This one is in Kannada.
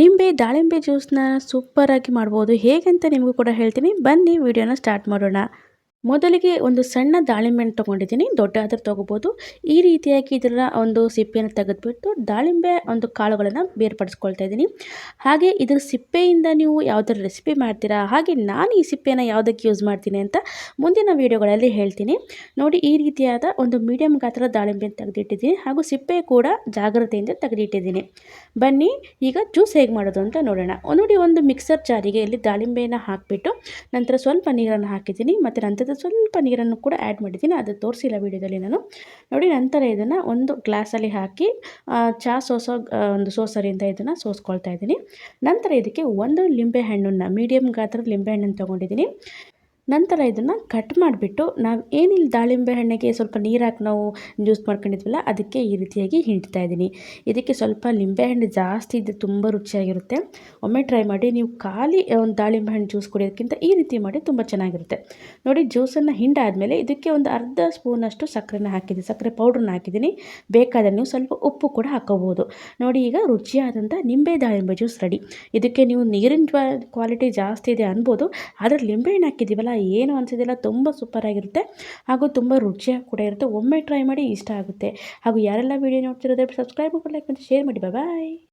ನಿಂಬೆ ದಾಳಿಂಬೆ ಜ್ಯೂಸ್ನ ಸೂಪರಾಗಿ ಮಾಡ್ಬೋದು ಹೇಗಂತ ನಿಮಗೂ ಕೂಡ ಹೇಳ್ತೀನಿ. ಬನ್ನಿ ವಿಡಿಯೋನ ಸ್ಟಾರ್ಟ್ ಮಾಡೋಣ. ಮೊದಲಿಗೆ ಒಂದು ಸಣ್ಣ ದಾಳಿಂಬೆನ ತೊಗೊಂಡಿದ್ದೀನಿ, ದೊಡ್ಡದಾದ್ರೂ ತೊಗೋಬೋದು. ಈ ರೀತಿಯಾಗಿ ಇದರ ಒಂದು ಸಿಪ್ಪೆಯನ್ನು ತೆಗೆದುಬಿಟ್ಟು ದಾಳಿಂಬೆ ಒಂದು ಕಾಳುಗಳನ್ನು ಬೇರ್ಪಡಿಸ್ಕೊಳ್ತಾ ಇದ್ದೀನಿ. ಹಾಗೆ ಇದರ ಸಿಪ್ಪೆಯಿಂದ ನೀವು ಯಾವುದಾದ್ರು ರೆಸಿಪಿ ಮಾಡ್ತೀರಾ, ಹಾಗೆ ನಾನು ಈ ಸಿಪ್ಪೆನ ಯಾವುದಕ್ಕೆ ಯೂಸ್ ಮಾಡ್ತೀನಿ ಅಂತ ಮುಂದಿನ ವೀಡಿಯೋಗಳಲ್ಲಿ ಹೇಳ್ತೀನಿ. ನೋಡಿ, ಈ ರೀತಿಯಾದ ಒಂದು ಮೀಡಿಯಮ್ ಗಾತ್ರದ ದಾಳಿಂಬೆನ ತೆಗೆದಿಟ್ಟಿದ್ದೀನಿ, ಹಾಗೂ ಸಿಪ್ಪೆ ಕೂಡ ಜಾಗ್ರತೆಯಿಂದ ತೆಗೆದಿಟ್ಟಿದ್ದೀನಿ. ಬನ್ನಿ ಈಗ ಜ್ಯೂಸ್ ಹೇಗೆ ಮಾಡೋದು ಅಂತ ನೋಡೋಣ. ನೋಡಿ, ಒಂದು ಮಿಕ್ಸರ್ ಜಾರಿಗೆ ಇಲ್ಲಿ ದಾಳಿಂಬೆನ ಹಾಕಿಬಿಟ್ಟು ನಂತರ ಸ್ವಲ್ಪ ನೀರನ್ನು ಹಾಕಿದ್ದೀನಿ, ಮತ್ತು ನಂತರ ಸ್ವಲ್ಪ ನೀರನ್ನು ಕೂಡ ಆ್ಯಡ್ ಮಾಡಿದ್ದೀನಿ. ಅದು ತೋರಿಸಿಲ್ಲ ವಿಡಿಯೋದಲ್ಲಿ ನಾನು. ನೋಡಿ, ನಂತರ ಇದನ್ನು ಒಂದು ಗ್ಲಾಸಲ್ಲಿ ಹಾಕಿ ಚಹಾ ಸೋಸೋ ಒಂದು ಸೋಸರಿಂದ ಇದನ್ನು ಸೋಸ್ಕೊಳ್ತಾ ಇದ್ದೀನಿ. ನಂತರ ಇದಕ್ಕೆ ಒಂದು ಲಿಂಬೆಹಣ್ಣನ್ನು, ಮೀಡಿಯಮ್ ಗಾತ್ರದ ಲಿಂಬೆಹಣ್ಣನ್ನು ತೊಗೊಂಡಿದ್ದೀನಿ. ನಂತರ ಇದನ್ನು ಕಟ್ ಮಾಡಿಬಿಟ್ಟು ನಾವು ಏನಿಲ್ಲ ದಾಳಿಂಬೆ ಹಣ್ಣಿಗೆ ಸ್ವಲ್ಪ ನೀರು ಹಾಕಿ ನಾವು ಜ್ಯೂಸ್ ಮಾಡ್ಕೊಂಡಿದ್ವಲ್ಲ, ಅದಕ್ಕೆ ಈ ರೀತಿಯಾಗಿ ಹಿಂಡ್ತಾ ಇದ್ದೀನಿ. ಇದಕ್ಕೆ ಸ್ವಲ್ಪ ಲಿಂಬೆಹಣ್ಣು ಜಾಸ್ತಿ ಇದ್ದರೆ ತುಂಬ ರುಚಿಯಾಗಿರುತ್ತೆ. ಒಮ್ಮೆ ಟ್ರೈ ಮಾಡಿ. ನೀವು ಖಾಲಿ ಒಂದು ದಾಳಿಂಬೆ ಹಣ್ಣು ಜ್ಯೂಸ್ ಕುಡಿಯೋದಕ್ಕಿಂತ ಈ ರೀತಿ ಮಾಡಿ ತುಂಬ ಚೆನ್ನಾಗಿರುತ್ತೆ. ನೋಡಿ, ಜ್ಯೂಸನ್ನು ಹಿಂಡಾದಮೇಲೆ ಇದಕ್ಕೆ ಒಂದು ಅರ್ಧ ಸ್ಪೂನಷ್ಟು ಸಕ್ಕರೆನ ಹಾಕಿದ್ದೀನಿ, ಸಕ್ಕರೆ ಪೌಡ್ರನ್ನ ಹಾಕಿದ್ದೀನಿ. ಬೇಕಾದರೆ ನೀವು ಸ್ವಲ್ಪ ಉಪ್ಪು ಕೂಡ ಹಾಕೋಬೋದು. ನೋಡಿ, ಈಗ ರುಚಿಯಾದಂಥ ನಿಂಬೆ ದಾಳಿಂಬೆ ಜ್ಯೂಸ್ ರೆಡಿ. ಇದಕ್ಕೆ ನೀವು ನೀರಿನ ಕ್ವಾಲಿಟಿ ಜಾಸ್ತಿ ಇದೆ ಅನ್ಬೋದು, ಆದರೆ ಲಿಂಬೆಹಣ್ಣು ಹಾಕಿದ್ದೀವಲ್ಲ, ಏನು ಅನಿಸೋದಿಲ್ಲ, ತುಂಬ ಸೂಪರಾಗಿರುತ್ತೆ ಹಾಗೂ ತುಂಬ ರುಚಿಯಾಗಿ ಕೂಡ ಇರುತ್ತೆ. ಒಮ್ಮೆ ಟ್ರೈ ಮಾಡಿ, ಇಷ್ಟ ಆಗುತ್ತೆ. ಹಾಗೂ ಯಾರೆಲ್ಲ ವೀಡಿಯೋ ನೋಡ್ತಿರೋದ್ರೆ ಸಬ್ಸ್ಕ್ರೈಬ್ ಮಾಡಿ, ಲೈಕ್ ಮಾಡಿ, ಶೇರ್ ಮಾಡಿ. ಬಾಯ್.